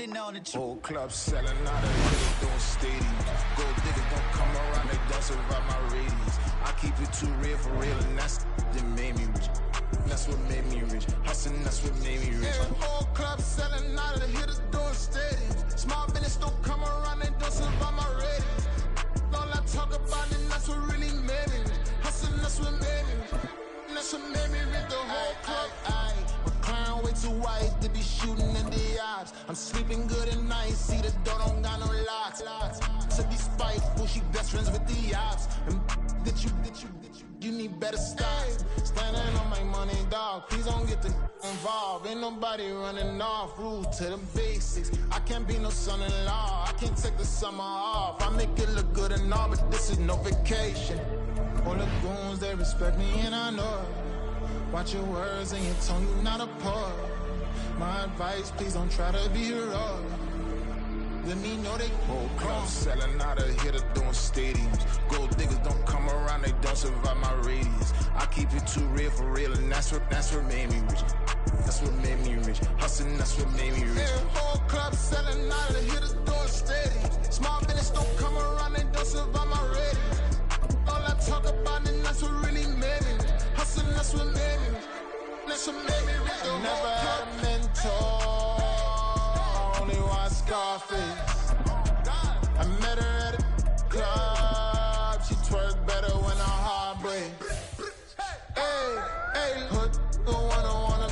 grinding on the whole club selling out of hitters doing stadiums. Gold diggers don't come around, they don't survive my radius. I keep it too real for real, and that's that made me rich. That's what made me rich. Hustling, that's what made me rich. Yeah, whole club selling out of hitters doing stadiums. Small business don't come around, they don't survive my radius. All I talk about it, that's what really made me rich. Hustling, that's what made me rich. That's what made me rich. The whole club. My crown way too white to be shooting in the eyes. I'm sleeping good at night, see the door don't got no locks. To be spiteful, she best friends with the ops. And you need better stop. Standing on my money, dog. Please don't get involved. Ain't nobody running off. Rule to the basics. I can't be no son-in-law. I can't take the summer off. I make it look good and all, but this is no vacation. All the goons, they respect me and I know it. Watch your words and your tone, you not a poet. My advice, please don't try to be heroic. Let me know they whole club selling out of hitters doing stadiums. Gold diggers don't come around, they don't survive my radius. I keep it too real for real, and that's what made me rich. That's what made me rich. Hustling, that's what made me rich. Yeah, whole club selling out of hitters doing stadiums. Small business don't come around, they don't survive my radius. All I talk about it, that's what really made me rich. Hustling, that's what made me rich. That's what made me rich. I never had a mentor. Only one Scarface. I met her at a club. She twerk better when I heartbreak. Hey, hood, the one I wanna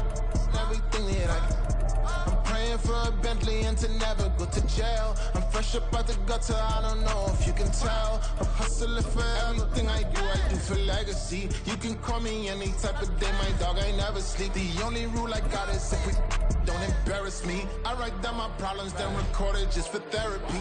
everything that I get. I'm praying for a Bentley and to never go to jail. I'm fresh up out the gutter, I don't know if you can tell. I'm hustling for everything I do for legacy. You can call me any type of day, my dog, I never sleep. The only rule I got is if we don't embarrass me. I write down my problems, then record it just for therapy.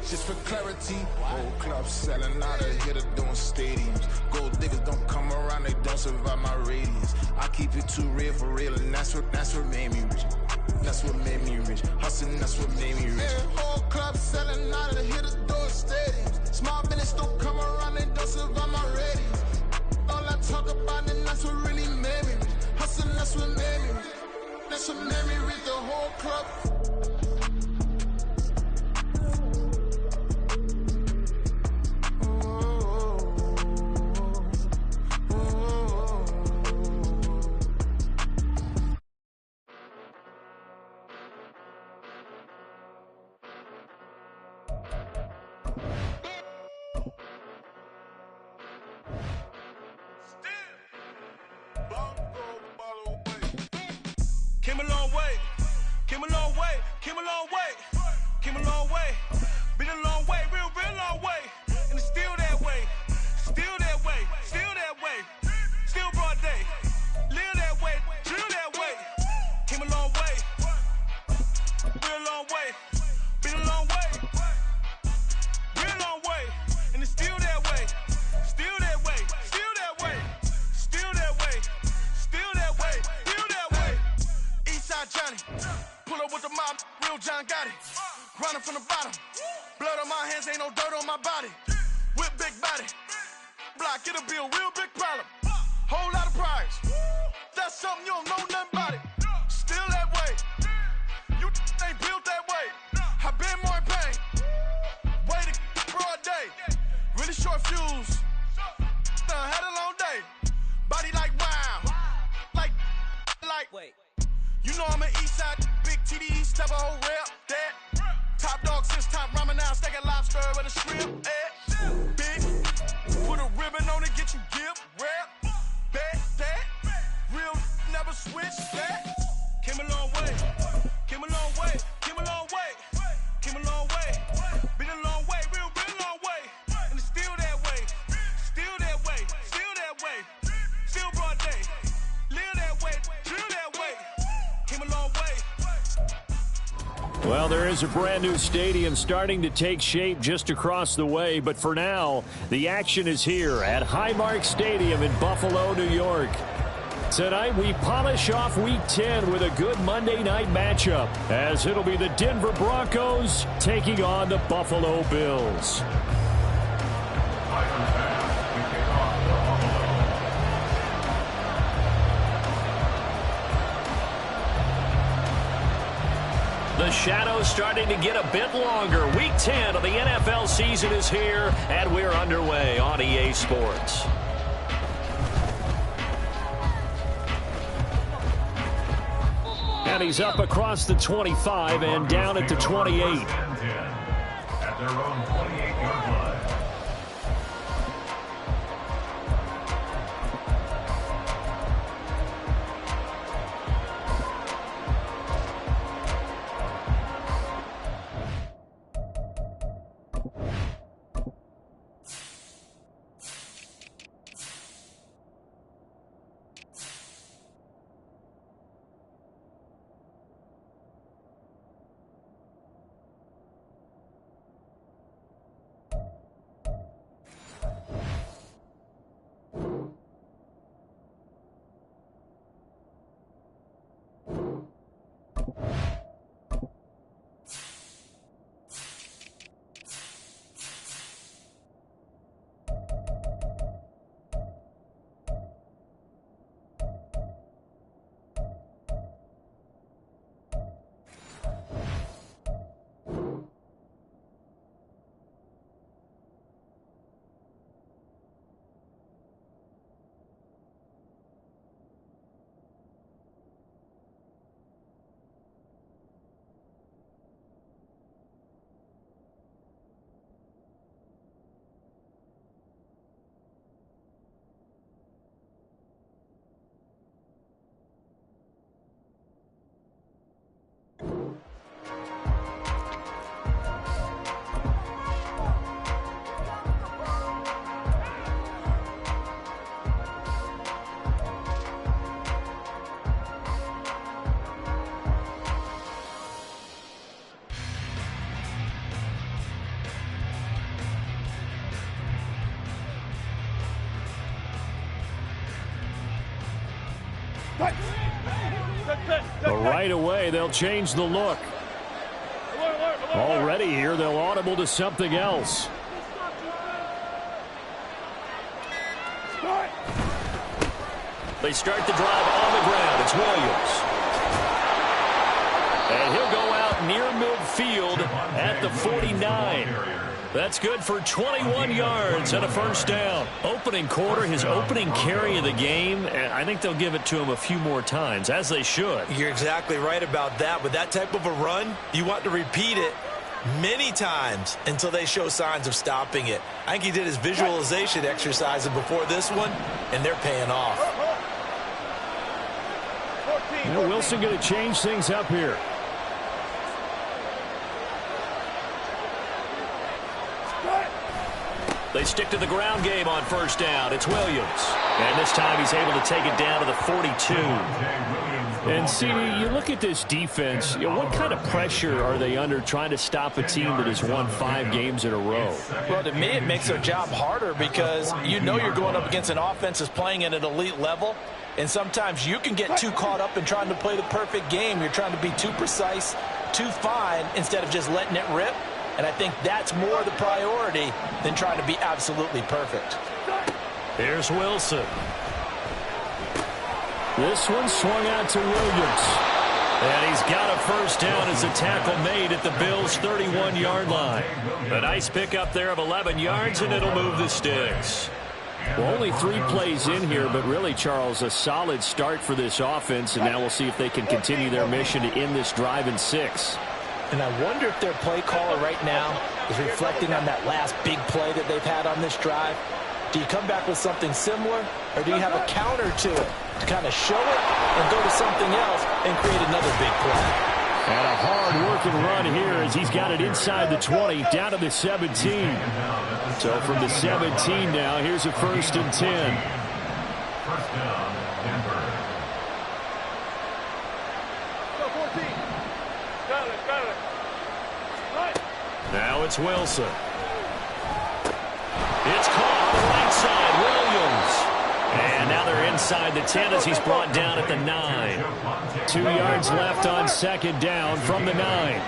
Just for clarity. Whole club selling out of hitters doing stadiums. Gold diggers don't come around, they don't survive my radius. I keep it too real for real, and that's what made me rich. That's what made me rich. Hustling, that's what made me rich. Yeah, whole club selling out of hitters doing stadiums. Small business don't come around, they don't survive my radius. All I talk about it, that's what really made me rich. Hustling, that's what made me rich. That's what made me rich. The whole club. Came a long way, came a long way, came a long way, came a long way. Been a long way, real long way. And it's still that way, still that way, still that way. Still broad day, live that way, drill that way. Came a long way, real long way. Been a long way, real long way. And it's still that way, still that way, still that way, still that way, still that way, still that way. Eastside Johnny, pull up with the mob, real John Gotti. Grinding from the bottom, blood on my hands, ain't no dirt on my body. Whip big body, block, it'll be a real big problem. Whole lot of prize, that's something you don't know nothing about it. Still that way, you ain't built that way. I been more in pain, way to broad day. Really short fuse, had a long day. Body like wow, like. Wait. You know I'm an Eastside, big TDE, step a whole rep, that. Top dog since top ramen now, steak and lobster with a shrimp, big, put a ribbon on it, get you give, rep, bet, that. Real never switch, that. Came a long way, came a long way, came a long way, came a long way. Been a long way, real long way. And it's still that way, still that way, still that way. Still broad day, live that way, drill that way. Came a long way. Well, there is a brand new stadium starting to take shape just across the way, but for now, the action is here at Highmark Stadium in Buffalo, New York. Tonight, we polish off Week 10 with a good Monday night matchup, as it'll be the Denver Broncos taking on the Buffalo Bills. The the shadows starting to get a bit longer. Week 10 of the NFL season is here, and we're underway on EA Sports. And he's up across the 25 and down at the 28. At their own 28-yard line. But right away, they'll change the look. Already here, they'll audible to something else. They start the drive on the ground. It's Williams. And he'll go out near midfield at the 49. That's good for 21 yards and a first down. Opening quarter, his opening carry of the game, and I think they'll give it to him a few more times, as they should. You're exactly right about that. With that type of a run, you want to repeat it many times until they show signs of stopping it. I think he did his visualization exercises before this one, and they're paying off. Now Wilson going to change things up here. They stick to the ground game on first down. It's Williams. And this time he's able to take it down to the 42. And, CD, you look at this defense, what kind of pressure are they under trying to stop a team that has won 5 games in a row? Well, to me, it makes their job harder because you know you're going up against an offense that's playing at an elite level. And sometimes you can get too caught up in trying to play the perfect game. You're trying to be too precise, too fine, instead of just letting it rip. And I think that's more the priority than trying to be absolutely perfect. Here's Wilson. This one swung out to Williams. And he's got a first down as a tackle made at the Bills' 31-yard line. A nice pickup there of 11 yards, and it'll move the sticks. Well, only 3 plays in here, but really, Charles, a solid start for this offense, and now we'll see if they can continue their mission to end this drive in 6. And I wonder if their play caller right now is reflecting on that last big play that they've had on this drive. Do you come back with something similar, or do you have a counter to it to kind of show it and go to something else and create another big play? And a hard-working run here as he's got it inside the 20, down to the 17. So from the 17 now, here's a 1st and 10. First down, Denver. Now it's Wilson. It's caught on the right side, Williams. And now they're inside the 10 as he's brought down at the 9. 2 yards left on second down from the 9.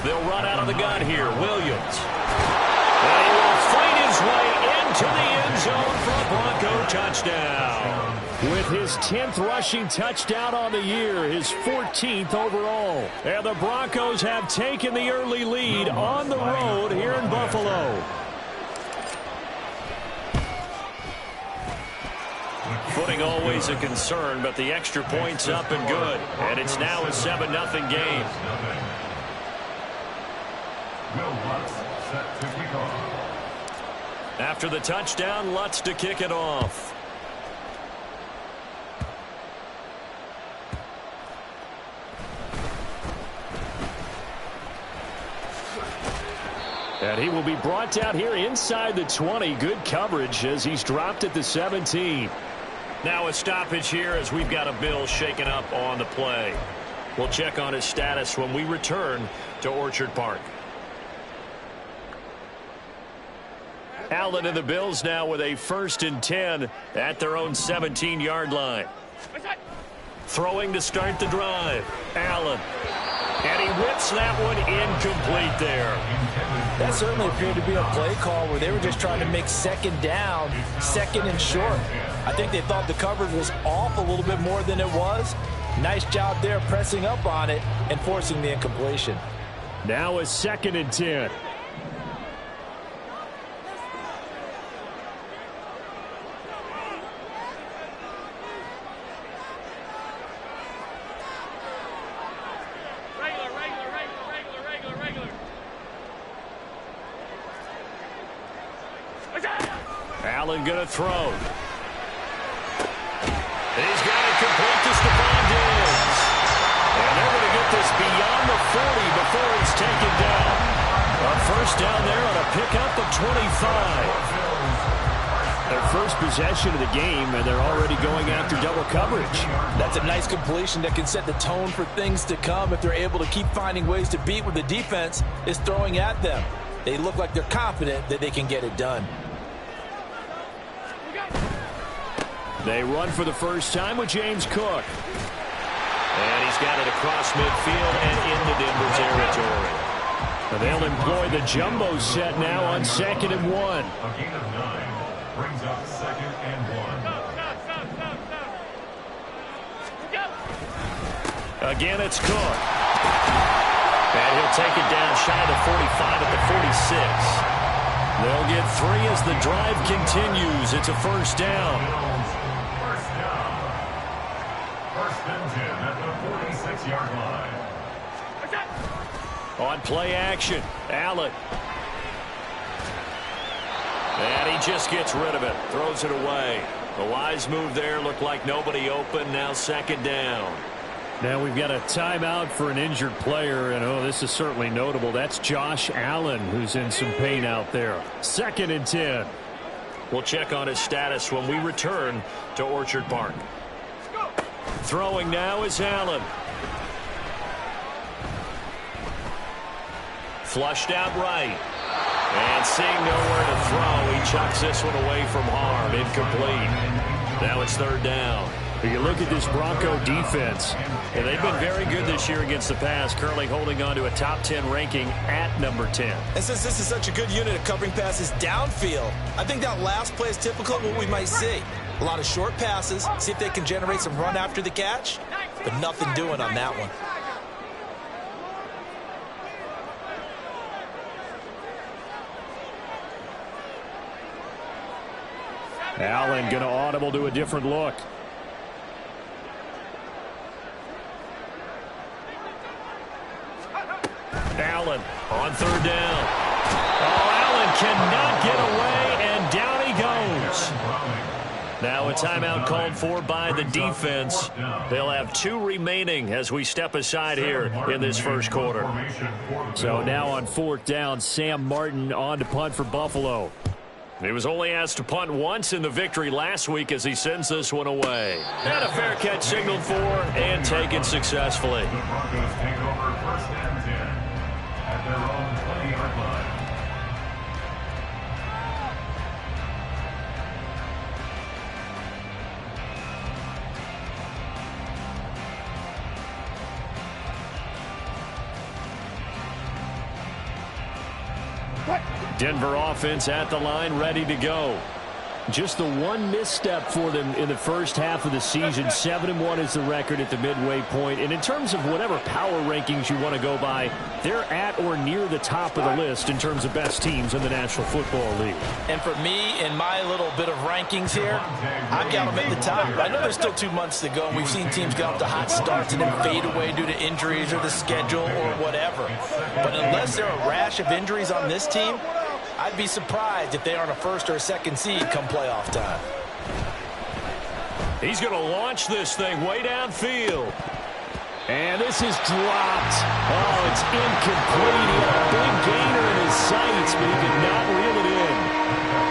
They'll run out of the gun here, Williams. And he will fight his way into the end zone for a Bronco touchdown. With his 10th rushing touchdown on the year, his 14th overall. And the Broncos have taken the early lead on the road here in Buffalo. Footing always a concern, but the extra point's up and good. And it's now a 7-0 game. Will Lutz set to kick off. After the touchdown, Lutz to kick it off. And he will be brought down here inside the 20. Good coverage as he's dropped at the 17. Now a stoppage here as we've got a Bill shaken up on the play. We'll check on his status when we return to Orchard Park. Allen and the Bills now with a 1st and 10 at their own 17-yard line. Throwing to start the drive. Allen. And he whips that one incomplete there. That certainly appeared to be a play call where they were just trying to make second down, second and short. I think they thought the coverage was off a little bit more than it was. Nice job there pressing up on it and forcing the incompletion. Now a 2nd and 10. Allen going to throw. And he's got it complete to Stephon Diggs. And they're going to get this beyond the 40 before he's taken down. A 1st down there on a pickup of 25. Their first possession of the game, and they're already going after double coverage. That's a nice completion that can set the tone for things to come if they're able to keep finding ways to beat what the defense is throwing at them. They look like they're confident that they can get it done. They run for the first time with James Cook. And he's got it across midfield and into Denver territory. And they'll employ the jumbo set now on 2nd and 1. A gain of 9 brings up 2nd and 1. Again, it's Cook. And he'll take it down shy of the 45 at the 46. They'll get 3 as the drive continues. It's a 1st down. On play action, Allen. And he just gets rid of it, throws it away. The wise move there, looked like nobody open, now 2nd down. Now we've got a timeout for an injured player, and oh, this is certainly notable. That's Josh Allen, who's in some pain out there. 2nd and 10. We'll check on his status when we return to Orchard Park. Throwing now is Allen. Flushed out right. And seeing nowhere to throw, he chucks this one away from harm. Incomplete. Now it's 3rd down. You look at this Bronco defense, and they've been very good this year against the pass, currently holding on to a top 10 ranking at number 10. And since this is such a good unit of covering passes downfield, I think that last play is typical of what we might see. A lot of short passes, see if they can generate some run after the catch, but nothing doing on that one. Allen going to audible to a different look. Allen on 3rd down. Oh, Allen cannot get away, and down he goes. Now a timeout called for by the defense. They'll have 2 remaining as we step aside here in this 1st quarter. So now on 4th down, Sam Martin on to punt for Buffalo. He was only asked to punt once in the victory last week as he sends this one away. And a fair catch signaled for and taken successfully. The Broncos take over 1st and 10 at their own 20-yard line. Denver offense at the line, ready to go. Just the one misstep for them in the first half of the season. 7-1 is the record at the midway point. And in terms of whatever power rankings you want to go by, they're at or near the top of the list in terms of best teams in the National Football League. And for me, in my little bit of rankings here, I've got them at the top. I know there's still 2 months to go, and we've seen teams get off to hot starts and then fade away due to injuries or the schedule or whatever. But unless there are a rash of injuries on this team, I'd be surprised if they aren't a first or a second seed come playoff time. He's going to launch this thing way downfield. And this is dropped. Oh, it's incomplete. He had a big gainer in his sights, but he did not reel it in.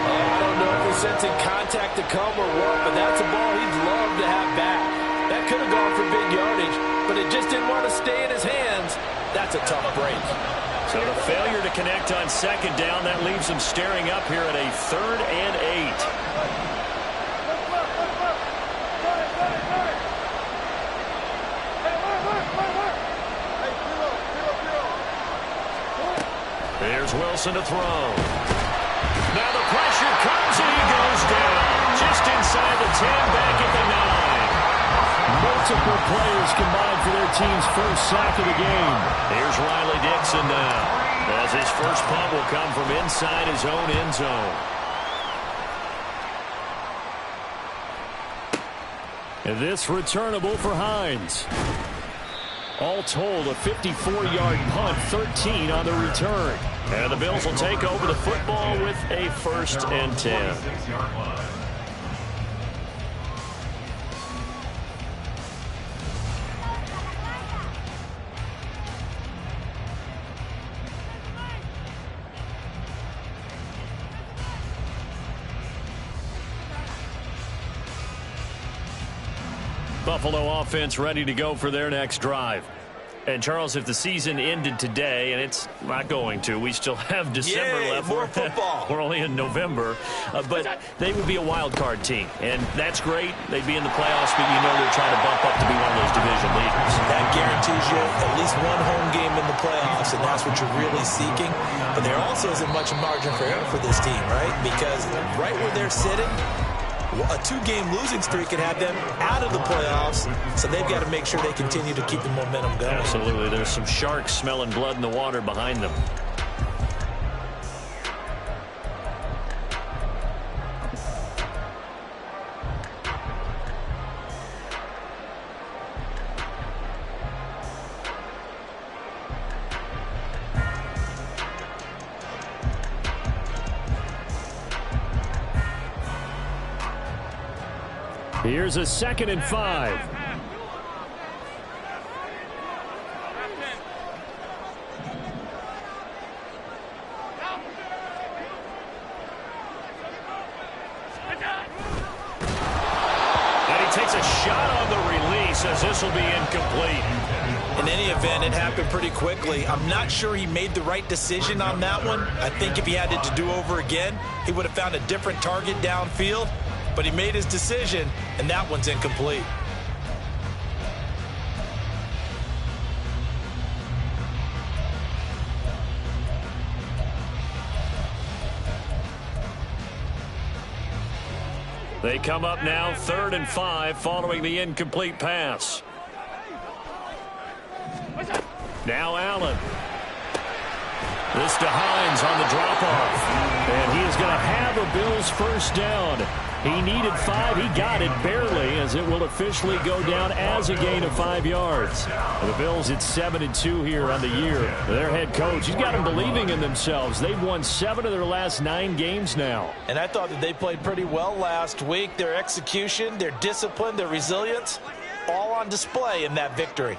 I don't know if he's sensing contact to come or what, but that's a ball he'd love to have back. That could have gone for big yardage, but it just didn't want to stay in his hands. That's a tough break. So the failure to connect on second down, that leaves them staring up here at a 3rd and 8. There's Wilson to throw. Now the pressure comes and he goes down. Just inside the 10, back at the 9. Multiple players combined for their team's first sack of the game. Here's Riley Dixon now, as his first punt will come from inside his own end zone. And this returnable for Hines. All told, a 54-yard punt, 13 on the return. And the Bills will take over the football with a 1st and 10. Buffalo offense ready to go for their next drive. And, Charles, if the season ended today, and it's not going to, we still have December left. More football. We're only in November. But they would be a wild card team. And that's great. They'd be in the playoffs, but you know they're trying to bump up to be one of those division leaders. That guarantees you at least one home game in the playoffs, and that's what you're really seeking. But there also isn't much margin for error for this team, right? Because right where they're sitting, a 2-game losing streak could have them out of the playoffs, so they've got to make sure they continue to keep the momentum going. Absolutely. There's some sharks smelling blood in the water behind them. Here's a 2nd and 5. And he takes a shot on the release as this will be incomplete. In any event, it happened pretty quickly. I'm not sure he made the right decision on that one. I think if he had it to do over again, he would have found a different target downfield. But he made his decision, and that one's incomplete. They come up now 3rd and 5 following the incomplete pass. Now Allen. This to Hines on the drop-off. And he is going to have a Bills first down. He needed 5. He got it barely, as it will officially go down as a gain of 5 yards. The Bills at 7-2 here on the year. Their head coach, he's got them believing in themselves. They've won 7 of their last 9 games now. And I thought that they played pretty well last week. Their execution, their discipline, their resilience, all on display in that victory.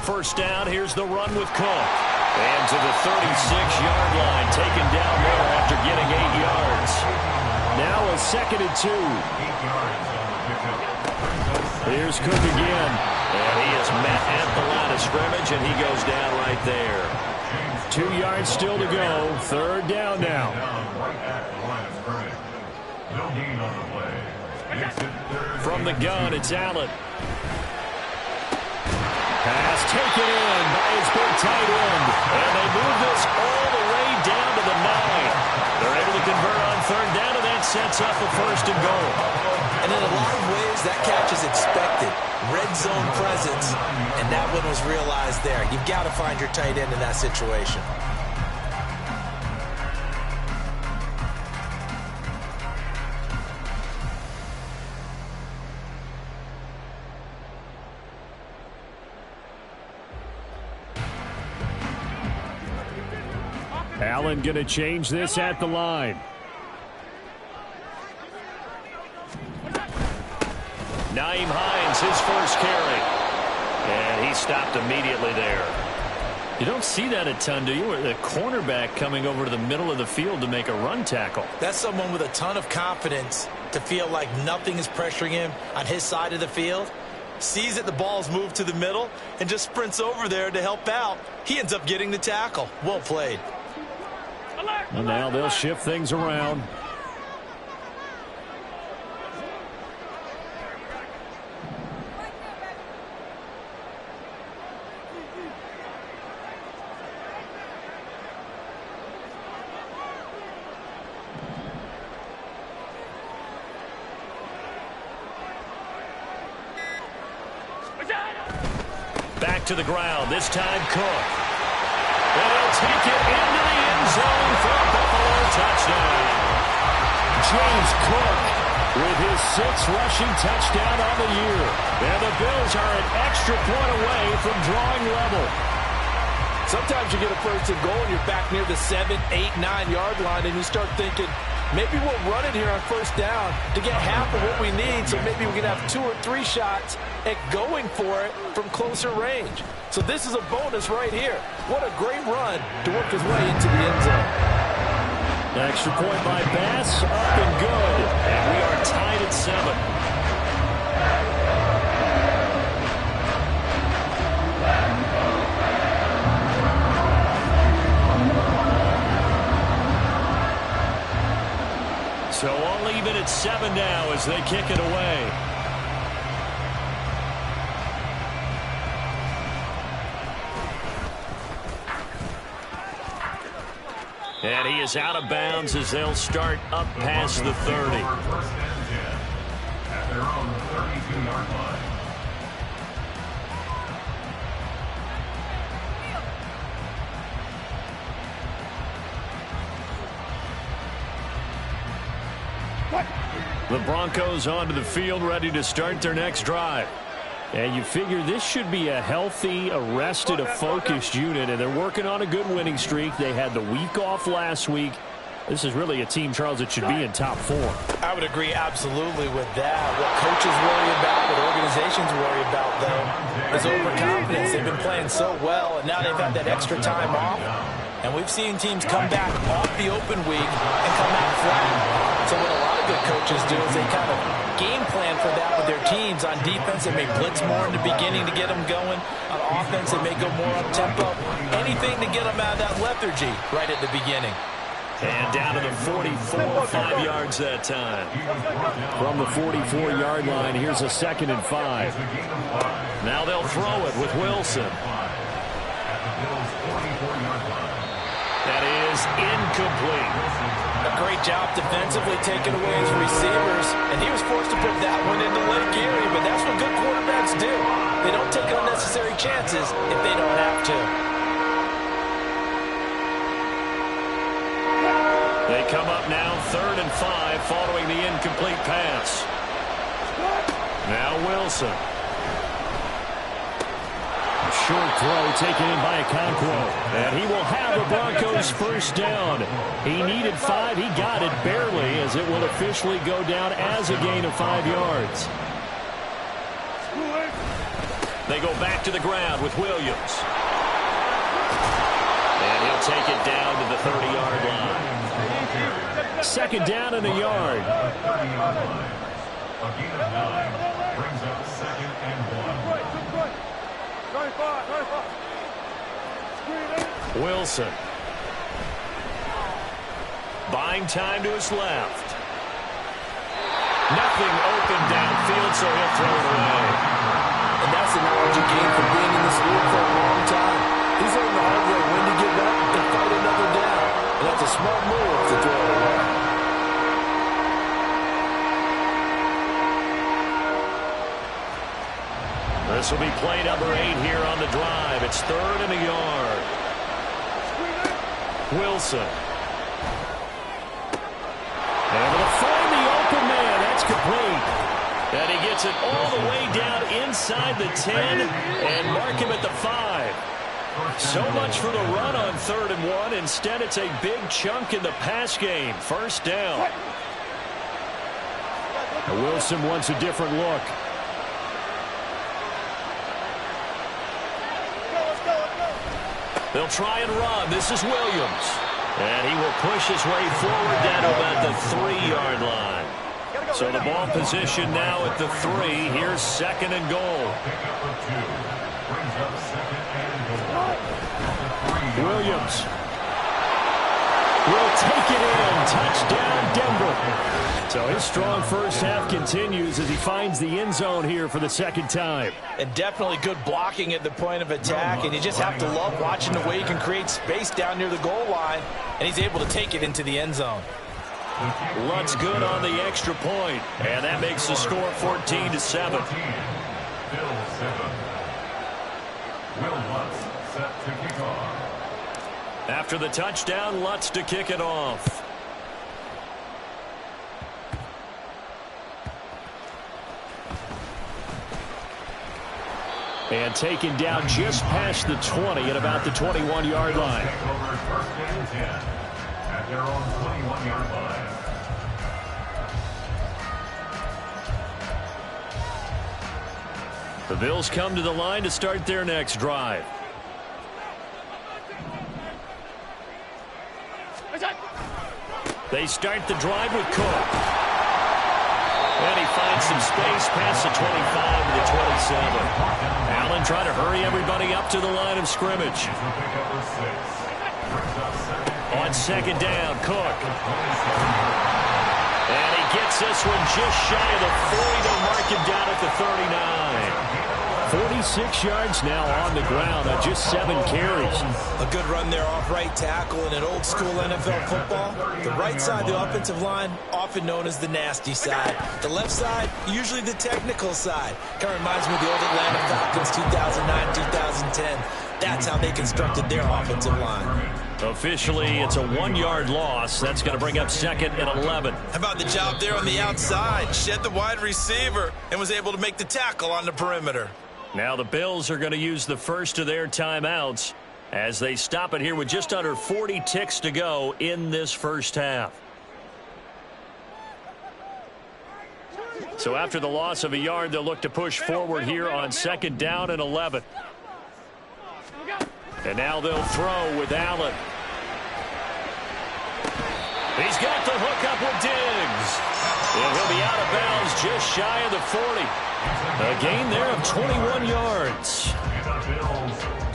First down, here's the run with Cook. And to the 36-yard line, taken down there after getting 8 yards. Now a 2nd and 2. Here's Cook again. And he is met at the line of scrimmage, and he goes down right there. 2 yards still to go. 3rd down now. From the gun, it's Allen. Pass taken in by his big tight end. And they move this all the way sets up a 1st and goal. And in a lot of ways, that catch is expected. Red zone presence, and that one was realized there. You've got to find your tight end in that situation. Allen going to change this at the line. Nyheim Hines, his first carry. And he stopped immediately there. You don't see that a ton, do you? The cornerback coming over to the middle of the field to make a run tackle. That's someone with a ton of confidence to feel like nothing is pressuring him on his side of the field. Sees that the ball's moved to the middle and just sprints over there to help out. He ends up getting the tackle. Well played. Well, now they'll shift things around. Back to the ground, this time Cook. And he'll take it into the end zone for a Buffalo touchdown. James Cook with his 6th rushing touchdown on the year. And the Bills are an extra point away from drawing level. Sometimes you get a 1st and goal and you're back near the 7, 8, 9-yard line and you start thinking, maybe we'll run it here on 1st down to get half of what we need, so maybe we can have 2 or 3 shots at going for it from closer range. So this is a bonus right here. What a great run to work his way into the end zone. Extra point by Bass, up and good. And we are tied at 7. So all even at 7 now as they kick it away. And he is out of bounds as they'll start up past the 30. 1st and 10 at their own 32-yard line. The Broncos onto the field, ready to start their next drive. And you figure this should be a healthy, a rested, a focused unit, and they're working on a good winning streak. They had the week off last week. This is really a team, Charles, that should be in top 4. I would agree absolutely with that. What coaches worry about, what organizations worry about, though, is overconfidence. They've been playing so well, and now they've had that extra time off. And we've seen teams come back off the open week and come out flat. So what a lot of good coaches do is they kind of game plan for that with their teams. On defense, they may blitz more in the beginning to get them going. On offense, they may go more up-tempo. Anything to get them out of that lethargy right at the beginning. And down to the 44, 5 yards that time. From the 44-yard line, here's a 2nd and 5. Now they'll throw it with Wilson. That is incomplete. A great job defensively taking away his receivers, and he was forced to put that one into Lake Erie, but that's what good quarterbacks do. They don't take unnecessary chances if they don't have to. They come up now 3rd and 5 following the incomplete pass. Now Wilson. Short throw taken in by Okonkwo. And he will have the Broncos 1st down. He needed 5. He got it barely as it will officially go down as a gain of 5 yards. They go back to the ground with Williams. And he'll take it down to the 30-yard line. 2nd down in the yard. A gain of 9 brings up 2nd and 1. Wilson. Buying time to his left. Nothing open downfield, so he'll throw it away. And that's the knowledge you gain from being in this league for a long time. He's learned the hard way when to give up and fight another down. And that's a smart move to throw it away. This will be play number 8 here on the drive. It's 3rd and a yard. Wilson. Able to find the open man. That's complete. And he gets it all the way down inside the 10 and mark him at the 5. So much for the run on 3rd and 1. Instead, it's a big chunk in the pass game. First down. Wilson wants a different look. They'll try and run. This is Williams. And he will push his way forward down to about the 3-yard line. So the ball position now at the 3. Here's 2nd and goal. Williams will take it in. Touchdown, Denver. So his strong first half continues as he finds the end zone here for the 2nd time. And definitely good blocking at the point of attack, and you just have to love watching the way he can create space down near the goal line, and he's able to take it into the end zone. Lutz good on the extra point, and that makes the score 14-7. Bill 7. Will Lutz set to kick off. After the touchdown, Lutz to kick it off. And taken down just past the 20 at about the 21-yard line. Over 1st and 10 at their own 21-yard line. The Bills come to the line to start their next drive. They start the drive with Cook. And he finds some space past the 25 to the 27. Allen trying to hurry everybody up to the line of scrimmage. On 2nd down, Cook. And he gets this one just shy of the 40 to mark him down at the 39. 46 yards now on the ground on just 7 carries. A good run there off right tackle in an old school NFL football. The right side, the offensive line, often known as the nasty side. The left side, usually the technical side. Kind of reminds me of the old Atlanta Falcons 2009-2010. That's how they constructed their offensive line. Officially, it's a 1-yard loss. That's going to bring up 2nd and 11. How about the job there on the outside? Shed the wide receiver and was able to make the tackle on the perimeter. Now the Bills are going to use the first of their timeouts as they stop it here with just under 40 ticks to go in this first half. So after the loss of a yard, they'll look to push forward here on 2nd down and 11. And now they'll throw with Allen. He's got the hook up with Diggs. And he'll be out of bounds just shy of the 40. A gain there of 21 yards.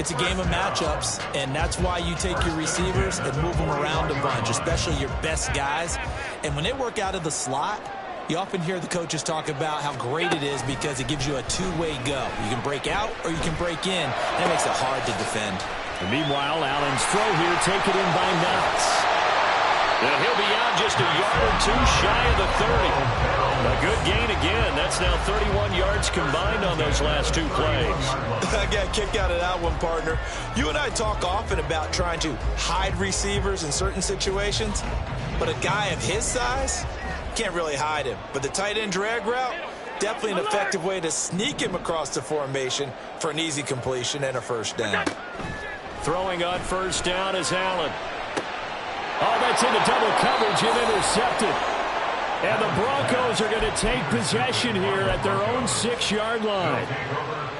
It's a game of matchups, and that's why you take your receivers and move them around a bunch, especially your best guys. And when they work out of the slot, you often hear the coaches talk about how great it is because it gives you a two-way go. You can break out or you can break in. That makes it hard to defend. And meanwhile, Allen's throw here taken in by Knox. And he'll be out just a yard or 2 shy of the 30. A good gain again. That's now 31 yards combined on those last 2 plays. I got a kick out of that one, partner. You and I talk often about trying to hide receivers in certain situations, but a guy of his size can't really hide him. But the tight end drag route, definitely an effective way to sneak him across the formation for an easy completion and a first down. Throwing on first down is Allen. Oh, that's into double coverage and intercepted. And the Broncos are going to take possession here at their own 6-yard line.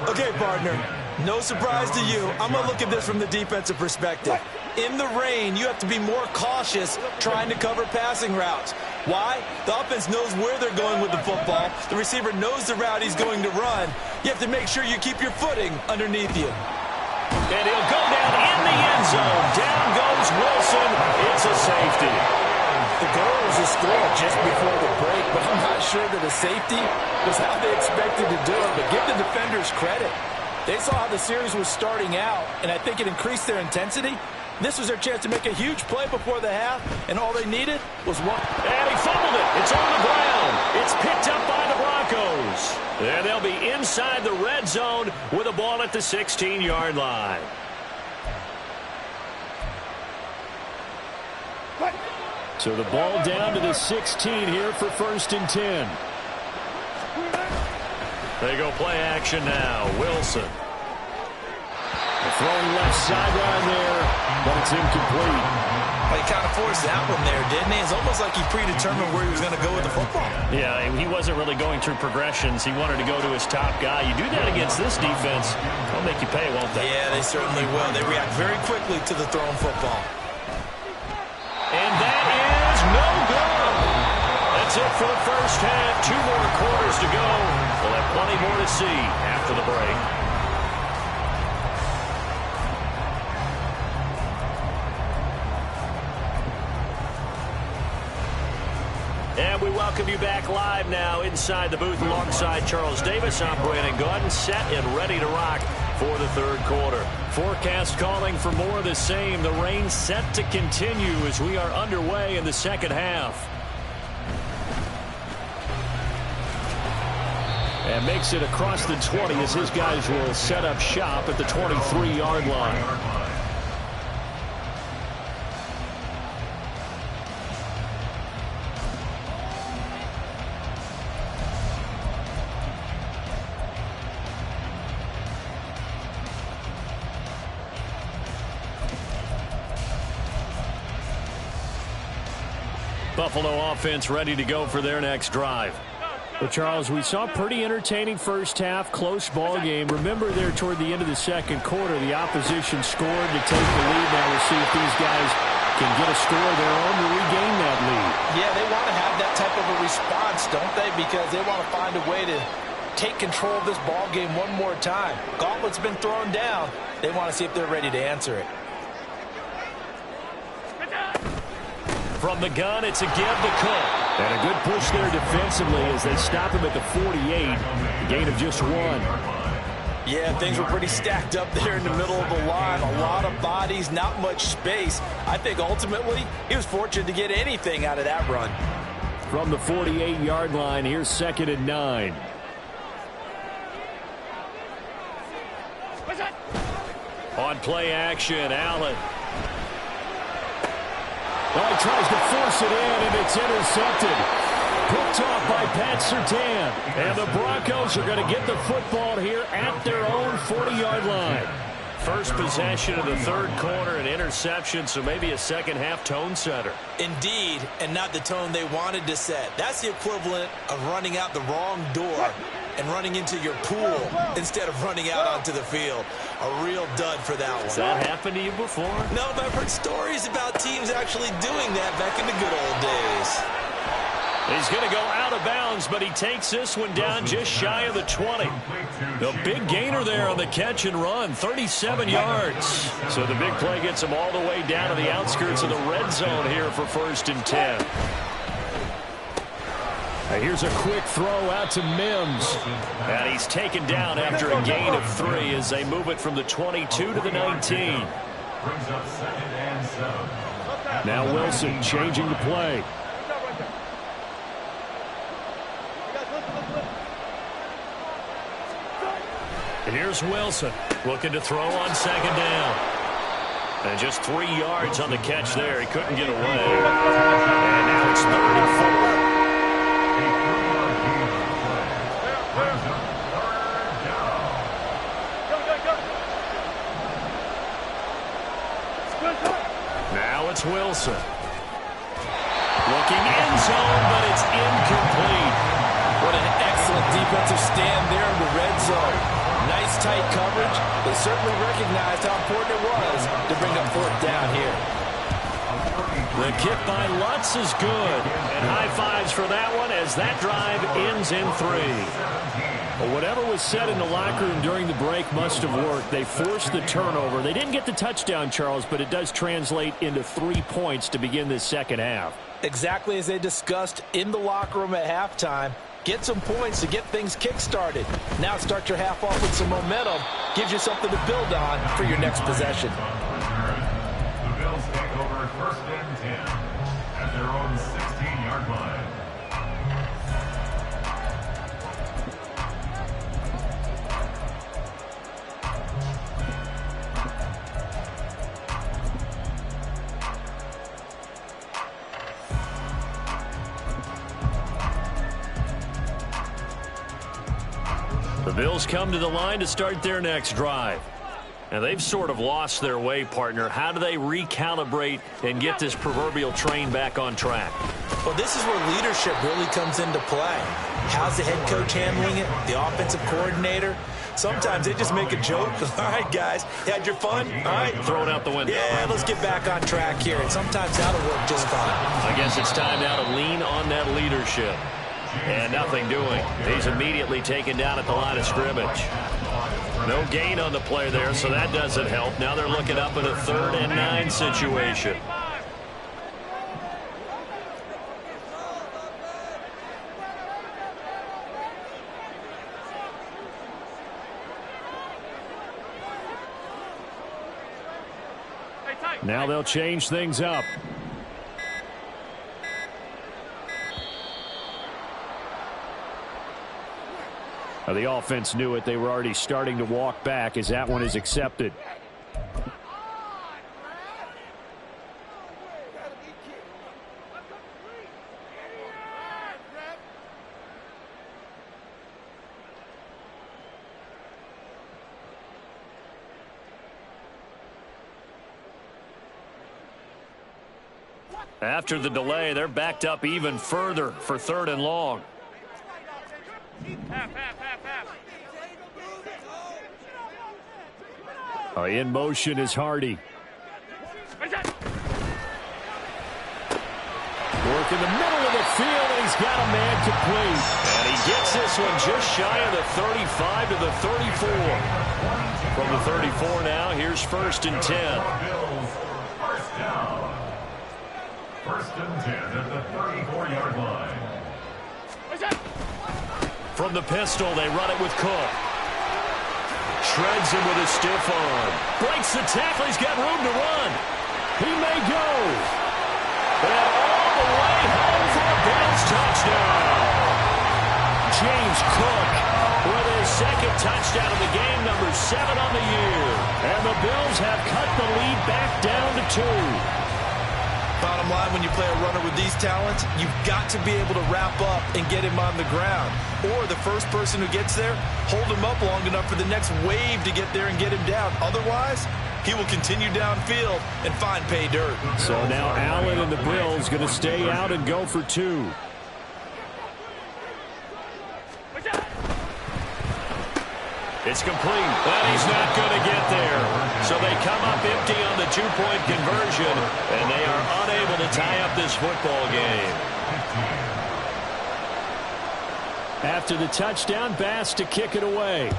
Okay, partner, no surprise to you. I'm going to look at this from the defensive perspective. In the rain, you have to be more cautious trying to cover passing routes. Why? The offense knows where they're going with the football. The receiver knows the route he's going to run. You have to make sure you keep your footing underneath you. And he'll go down in the end zone. Down goes Wilson. It's a safety. The goal was to score just before the break, but I'm not sure that a safety was how they expected to do it. But give the defenders credit. They saw how the series was starting out, and I think it increased their intensity. This was their chance to make a huge play before the half, and all they needed was one. And he fumbled it. It's on the ground. It's picked up by the Broncos. goes. And they'll be inside the red zone with a ball at the 16-yard line. So the ball down to the 16 here for 1st and 10. They go play action now. Wilson. Throwing left sideline there, but it's incomplete. He kind of forced that one there, didn't he? It's almost like he predetermined where he was going to go with the football. Yeah, he wasn't really going through progressions. He wanted to go to his top guy. You do that against this defense, they'll make you pay, won't they? Yeah, they certainly will. They react very quickly to the thrown football. And that is no good. That's it for the first half. 2 more quarters to go. We'll have plenty more to see after the break. And we welcome you back live now inside the booth alongside Charles Davis. I'm Brandon Gaudin, set and ready to rock for the third quarter. Forecast calling for more of the same. The rain set to continue as we are underway in the second half. And makes it across the 20 as his guys will set up shop at the 23-yard line. Buffalo offense ready to go for their next drive. Well, Charles, we saw a pretty entertaining first half, close ball game. Remember there toward the end of the second quarter, the opposition scored to take the lead. Now we'll see if these guys can get a score of their own to regain that lead. Yeah, they want to have that type of a response, don't they? Because they want to find a way to take control of this ball game one more time. Gauntlet's been thrown down. They want to see if they're ready to answer it. From the gun, it's a give to Cook. And a good push there defensively as they stop him at the 48. A gain of just 1. Yeah, things were pretty stacked up there in the middle of the line. A lot of bodies, not much space. I think ultimately he was fortunate to get anything out of that run. From the 48-yard line, here's 2nd and 9. On play action, Allen. Well, he tries to force it in, and it's intercepted. Picked off by Pat Surtain. And the Broncos are going to get the football here at their own 40-yard line. First possession of the third quarter, an interception, so maybe a second-half tone setter. Indeed, and not the tone they wanted to set. That's the equivalent of running out the wrong door and running into your pool instead of running out onto the field. A real dud for that one. Has that happened to you before? No, but I've heard stories about teams actually doing that back in the good old days. He's going to go out of bounds, but he takes this one down just shy of the 20. The big gainer there on the catch and run, 37 yards. So the big play gets him all the way down to the outskirts of the red zone here for 1st and 10. Here's a quick throw out to Mims. And he's taken down after a gain of 3 as they move it from the 22 to the 19. Brings up 2nd and 7. Now Wilson changing the play. And here's Wilson looking to throw on 2nd down. And just 3 yards on the catch there. He couldn't get away. And now it's 3rd and 4. Now it's Wilson. Looking end zone, but it's incomplete. What an excellent defensive stand there in the red zone. Nice tight coverage. They certainly recognized how important it was to bring up 4th down here. The kick by Lutz is good. And high fives for that one as that drive ends in 3. Well, whatever was said in the locker room during the break must have worked. They forced the turnover. They didn't get the touchdown, Charles, but it does translate into 3 points to begin this second half. Exactly as they discussed in the locker room at halftime. Get some points to get things kick-started. Now start your half off with some momentum. Gives you something to build on for your next possession. The Bills take over 1st and 10 at their own 16-yard line. Bills come to the line to start their next drive. And they've sort of lost their way, partner. How do they recalibrate and get this proverbial train back on track? Well, this is where leadership really comes into play. How's the head coach handling it? The offensive coordinator? Sometimes they just make a joke. All right, guys, you had your fun? All right. Throw it out the window. Yeah, let's get back on track here. And sometimes that'll work just fine. I guess it's time now to lean on that leadership. And nothing doing. He's immediately taken down at the line of scrimmage. No gain on the play there, so that doesn't help. Now they're looking up at a 3rd and 9 situation. Now they'll change things up. The offense knew it. They were already starting to walk back as that one is accepted. After the delay, they're backed up even further for 3rd and long. In motion is Hardy. Work in the middle of the field, and he's got a man complete. And he gets this one just shy of the 35 to the 34. From the 34 now, here's 1st and 10. First down. 1st and 10 at the 34-yard line. From the pistol, they run it with Cook. Shreds him with a stiff arm. Breaks the tackle. He's got room to run. He may go. And all the way home for a Bills touchdown. James Cook with his 2nd touchdown of the game, number 7 on the year. And the Bills have cut the lead back down to 2. Bottom line, when you play a runner with these talents, you've got to be able to wrap up and get him on the ground. Or the first person who gets there, hold him up long enough for the next wave to get there and get him down. Otherwise, he will continue downfield and find pay dirt. So now Allen and the Bills going to stay out and go for 2. It's complete, but he's not going to get there. So they come up empty on the 2-point conversion, and they are unable to tie up this football game. After the touchdown, Bass to kick it away.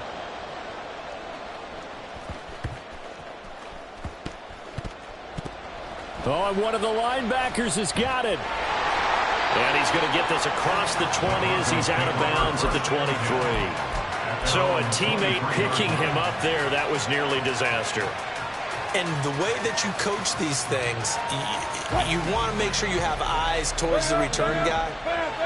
Oh, and one of the linebackers has got it. And he's going to get this across the 20 as he's out of bounds at the 23. So a teammate picking him up there, that was nearly disaster. And the way that you coach these things, you want to make sure you have eyes towards the return guy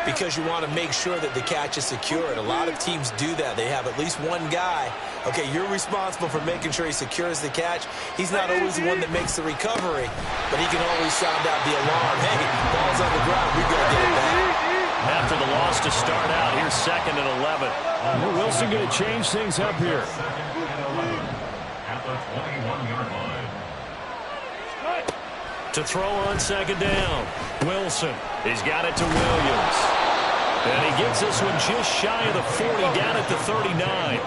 because you want to make sure that the catch is secured. A lot of teams do that. They have at least one guy. Okay, you're responsible for making sure he secures the catch. He's not always the one that makes the recovery, but he can always sound out the alarm. Hey, ball's on the ground. We've got to get it back. After the loss to start out, here's 2nd and 11. Wilson going to change things up here. 2nd and 11 at the 21-yard line. To throw on 2nd down. Wilson. He's got it to Williams. And he gets this one just shy of the 40 down at the 39.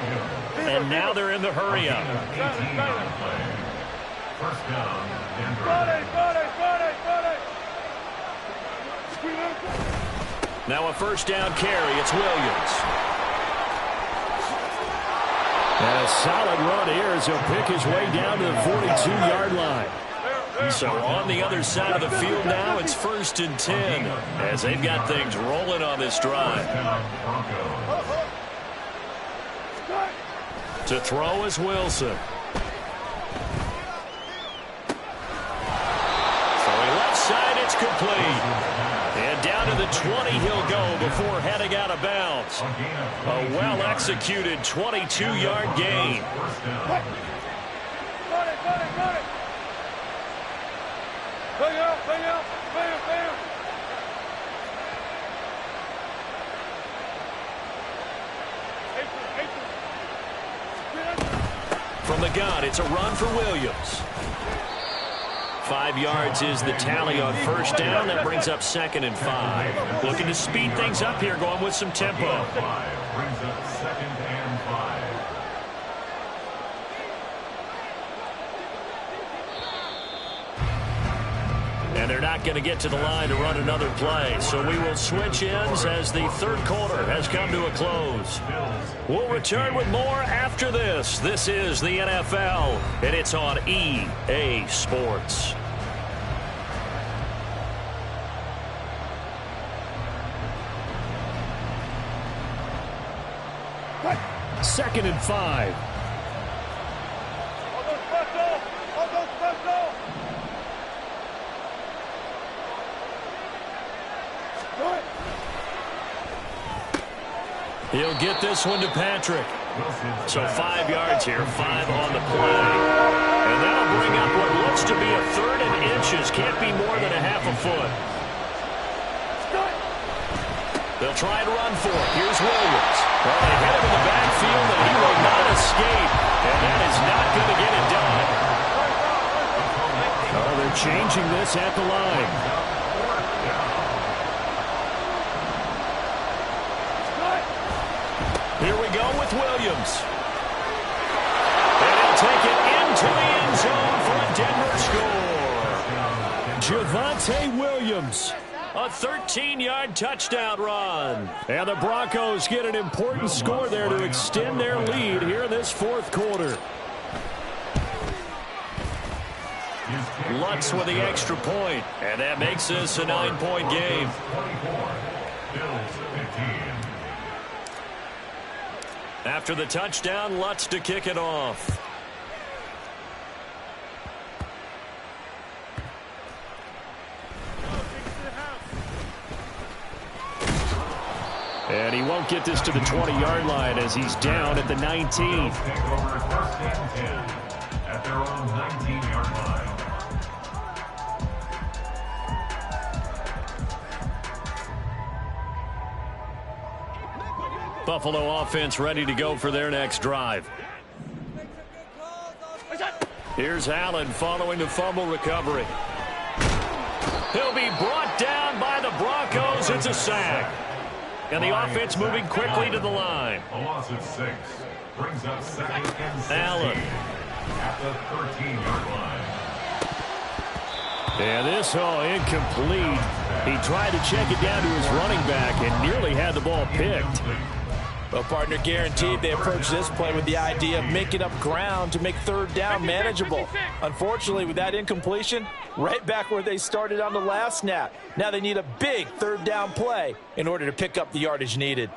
And now they're in the hurry-up. 18-yard play. 1st down, Denver. Now a 1st down carry. It's Williams. And a solid run here as he'll pick his way down to the 42-yard line. So on the other side of the field now, it's 1st and 10 as they've got things rolling on this drive. To throw is Wilson. Throwing left side, it's complete. And down to the 20 he'll go before heading out of bounds. A well-executed 22-yard gain. From the gun, it's a run for Williams. 5 yards is the tally on first down. That brings up 2nd and 5. Looking to speed things up here, going with some tempo. 5 brings up 2nd and 5. And they're not going to get to the line to run another play. So we will switch ends as the third quarter has come to a close. We'll return with more after this. This is the NFL, and it's on EA Sports. Second and 5. He'll get this one to Patrick. So 5 yards here, 5 on the play. And that'll bring up what looks to be a 3rd and inches. Can't be more than a half a foot. They'll try to run for it. Here's Williams. Well, they hit him in the backfield, and he will not escape. And that is not going to get it done. Oh, they're changing this at the line. Here we go with Williams. And he'll take it into the end zone for a Denver score. Javonte Williams, a 13-yard touchdown run. And the Broncos get an important score there to extend their lead here in this fourth quarter. Lutz with the extra point, and that makes this a 9-point game. After the touchdown, Lutz to kick it off. And he won't get this to the 20-yard line as he's down at the 19. Take over 1st and 10 at their own 19-yard line. Buffalo offense ready to go for their next drive. Here's Allen following the fumble recovery. He'll be brought down by the Broncos. It's a sack. And the offense moving quickly to the line. A loss of 6 brings up 2nd and 16 Allen. at the 13-yard line. And this, incomplete. He tried to check it down to his running back and nearly had the ball picked. Well, partner, guaranteed they approach this play with the idea of making up ground to make 3rd down manageable. Unfortunately, with that incompletion, right back where they started on the last snap. Now they need a big 3rd down play in order to pick up the yardage needed.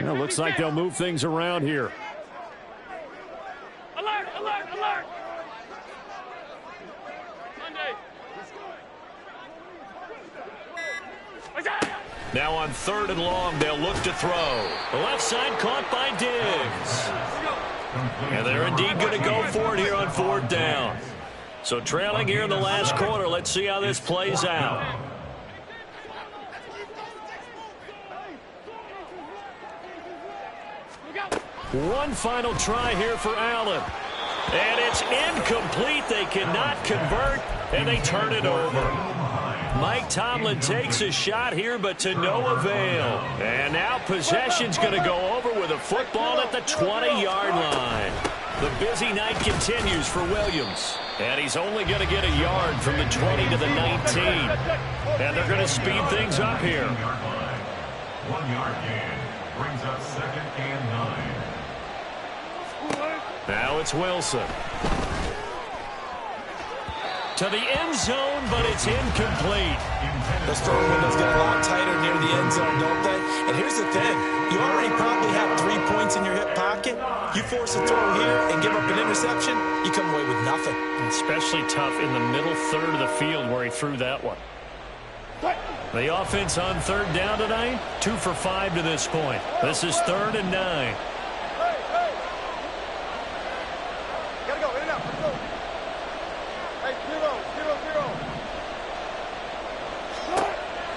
Well, looks like they'll move things around here. Alert, alert, alert! Now on 3rd and long, they'll look to throw. The left side caught by Diggs. And they're indeed going to go for it here on 4th down. So trailing here in the last quarter, let's see how this plays out. One final try here for Allen. And it's incomplete. They cannot convert, and they turn it over. Mike Tomlin takes a shot here, but to no avail. And now possession's going to go over with a football at the 20-yard line. The busy night continues for Williams. And he's only going to get a yard from the 20 to the 19. And they're going to speed things up here. 1 yard gain brings up 2nd and 9. Now it's Wilson. To the end zone, but it's incomplete. Those throw windows get a lot tighter near the end zone, don't they? And here's the thing. You already probably have 3 points in your hip pocket. You force a throw here and give up an interception, you come away with nothing. Especially tough in the middle third of the field where he threw that one. The offense on 3rd down tonight, 2 for 5 to this point. This is 3rd and 9.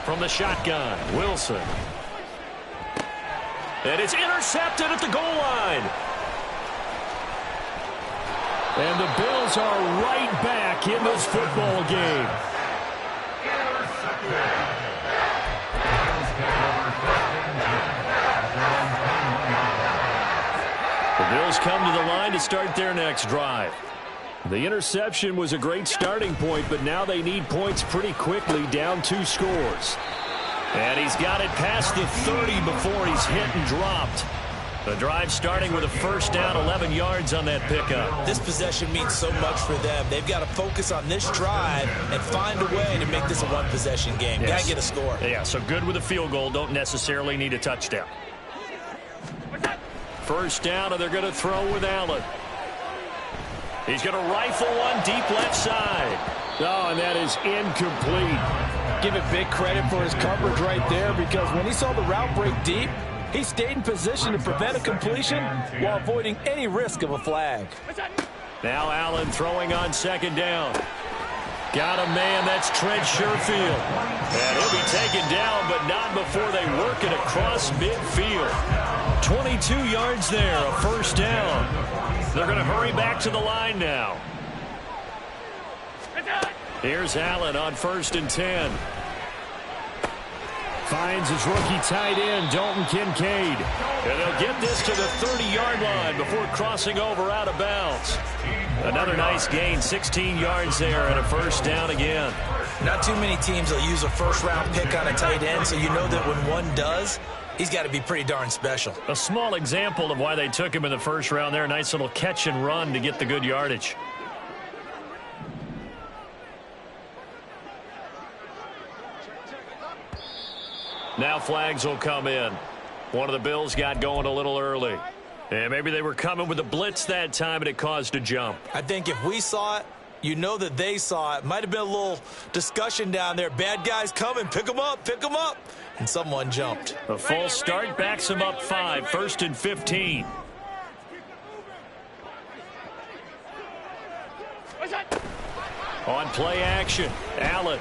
from the shotgun. Wilson. And it's intercepted at the goal line. And the Bills are right back in this football game. The Bills come to the line to start their next drive. The interception was a great starting point, but now they need points pretty quickly, down 2 scores. And he's got it past the 30 before he's hit and dropped. The drive starting with a first down, 11 yards on that pickup. This possession means so much for them. They've got to focus on this drive and find a way to make this a one-possession game. Yes. Got to get a score. Yeah, so good with a field goal. Don't necessarily need a touchdown. First down, and they're going to throw with Allen. He's going to rifle one deep left side. Oh, and that is incomplete. Give it big credit for his coverage right there, because when he saw the route break deep, he stayed in position to prevent a completion while avoiding any risk of a flag. Now Allen throwing on second down. Got a man, that's Trent Sherfield. And he'll be taken down, but not before they work it across midfield. 22 yards there, a first down. They're going to hurry back to the line now. Here's Allen on 1st and 10. Finds his rookie tight end, Dalton Kincaid. And they'll get this to the 30-yard line before crossing over out of bounds. Another nice gain, 16 yards there, and a first down again. Not too many teams will use a first-round pick on a tight end, so you know that when one does, he's got to be pretty darn special. A small example of why they took him in the first round there. Nice little catch and run to get the good yardage. Now flags will come in. One of the Bills got going a little early. And maybe they were coming with a blitz that time and it caused a jump. I think if we saw it, you know that they saw it. Might have been a little discussion down there. Bad guys coming. Pick them up. Pick them up. And someone jumped. A false start backs him up 5. 1st and 15. On play action, Allen.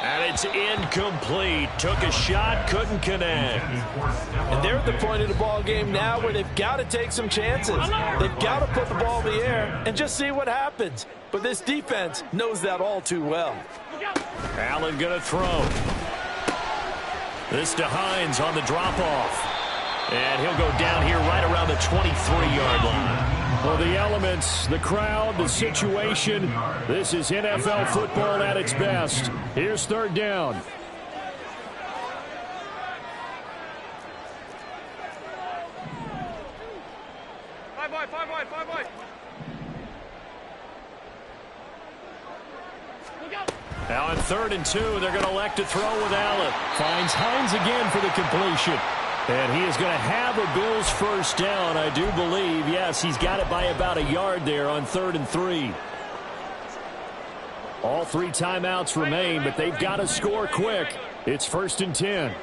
And it's incomplete. Took a shot, couldn't connect. And they're at the point of the ball game now where they've got to take some chances. They've got to put the ball in the air and just see what happens. But this defense knows that all too well. Allen going to throw. This to Hines on the drop-off. And he'll go down here right around the 23-yard line. Well, the elements, the crowd, the situation, this is NFL football at its best. Here's 3rd down. Five wide. Now on 3rd and 2, they're going to elect to throw with Allen. Finds Hines again for the completion. And he is going to have a Bills first down, I do believe. Yes, he's got it by about a yard there on 3rd and 3. All 3 timeouts remain, but they've got to score quick. It's 1st and 10.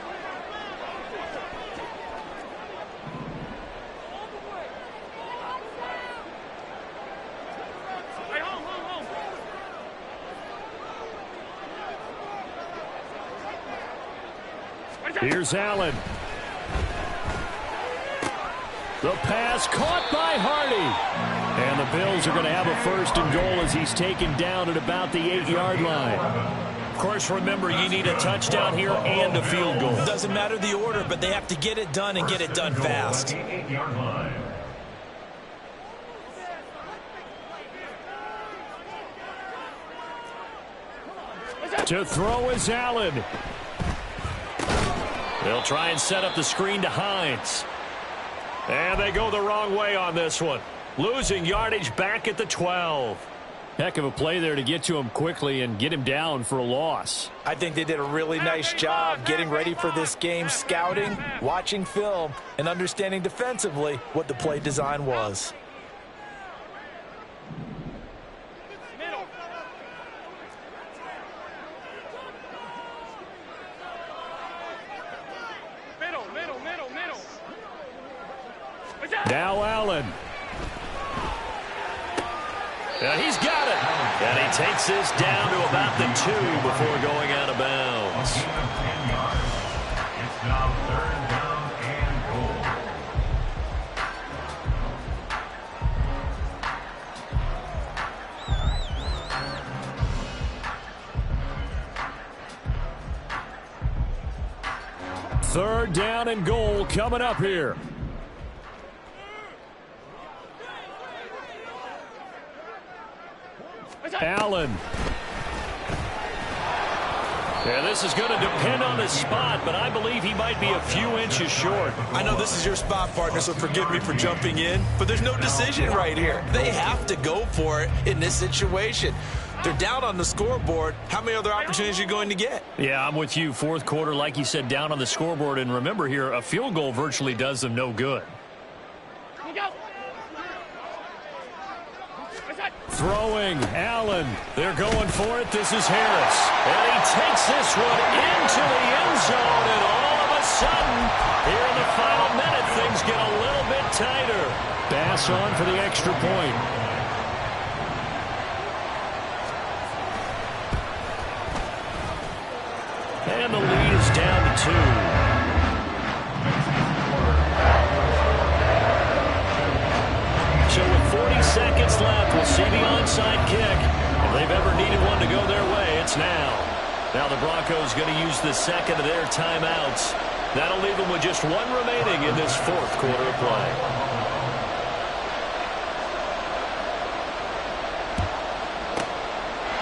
Here's Allen. The pass caught by Hardy. And the Bills are going to have a 1st and goal as he's taken down at about the 8-yard line. Of course, remember, you need a touchdown here and a field goal. It doesn't matter the order, but they have to get it done and get it done fast. To throw is Allen. They'll try and set up the screen to Hines. And they go the wrong way on this one. Losing yardage back at the 12. Heck of a play there to get to him quickly and get him down for a loss. I think they did a really nice job getting ready for this game, scouting, watching film, and understanding defensively what the play design was. Now Allen. And he's got it. And he takes this down to about the 2 before going out of bounds. 3rd down and goal coming up here. Allen. Yeah, this is going to depend on his spot, but I believe he might be a few inches short. I know this is your spot, partner, so forgive me for jumping in, but there's no decision right here. They have to go for it in this situation. They're down on the scoreboard. How many other opportunities are you going to get? Yeah, I'm with you. 4th quarter, like you said, down on the scoreboard. And remember here, a field goal virtually does them no good. Throwing, Allen. They're going for it. This is Harris. And he takes this one into the end zone. And all of a sudden, here in the final minute, things get a little bit tighter. Bass on for the extra point. And the lead is down to 2. So with 40 seconds left, we'll see the onside kick. If they've ever needed one to go their way, it's now. Now the Broncos going to use the second of their timeouts. That'll leave them with just 1 remaining in this 4th quarter of play.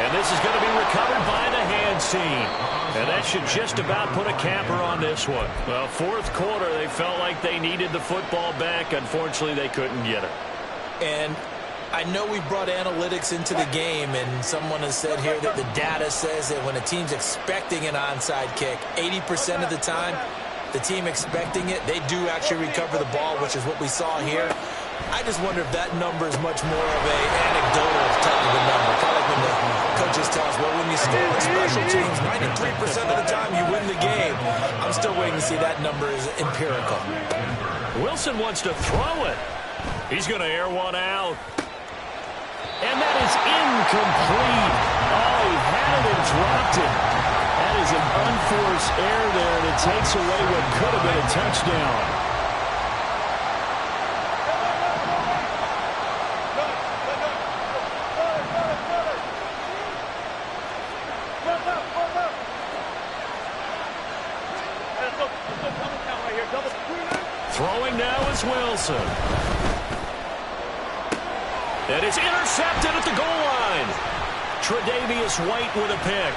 And this is going to be recovered by the hands team. And that should just about put a capper on this one. Well, 4th quarter, they felt like they needed the football back. Unfortunately, they couldn't get it. And I know we brought analytics into the game, and someone has said here that the data says that when a team's expecting an onside kick, 80% of the time, the team expecting it, they do actually recover the ball, which is what we saw here. I just wonder if that number is much more of a anecdotal type of a number. Kind of like when the coaches tell us, well, when you score on special teams, 93% of the time you win the game. I'm still waiting to see that number is empirical. Wilson wants to throw it. He's going to air one out. And that is incomplete. Oh, he had it and dropped it. That is an unforced error there, and it takes away what could have been a touchdown. Throwing now is Wilson. That is intercepted at the goal line. Tre'Davious White with a pick.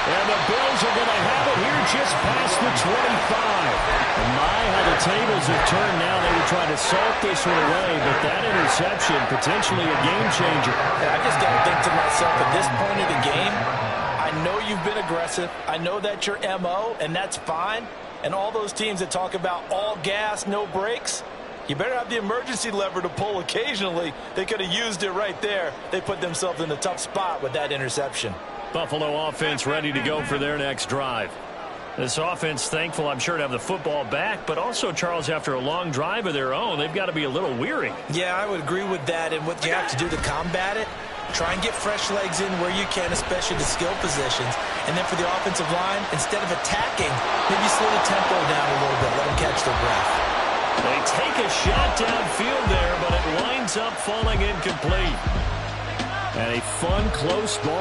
And the Bills are going to have it here just past the 25. And my, how the tables have turned now. They were trying to salt this one away, but that interception, potentially a game changer. I just got to think to myself, at this point of the game, I know you've been aggressive. I know that's your MO, and that's fine. And all those teams that talk about all gas, no brakes, you better have the emergency lever to pull occasionally. They could have used it right there. They put themselves in a tough spot with that interception. Buffalo offense ready to go for their next drive. This offense thankful, I'm sure, to have the football back, but also, Charles, after a long drive of their own, they've got to be a little weary. Yeah, I would agree with that. And what you have to do to combat it, try and get fresh legs in where you can, especially the skill positions. And then for the offensive line, instead of attacking, maybe slow the tempo down a little bit. Let them catch their breath. They take a shot downfield there, but it winds up falling incomplete. And a fun, close ball.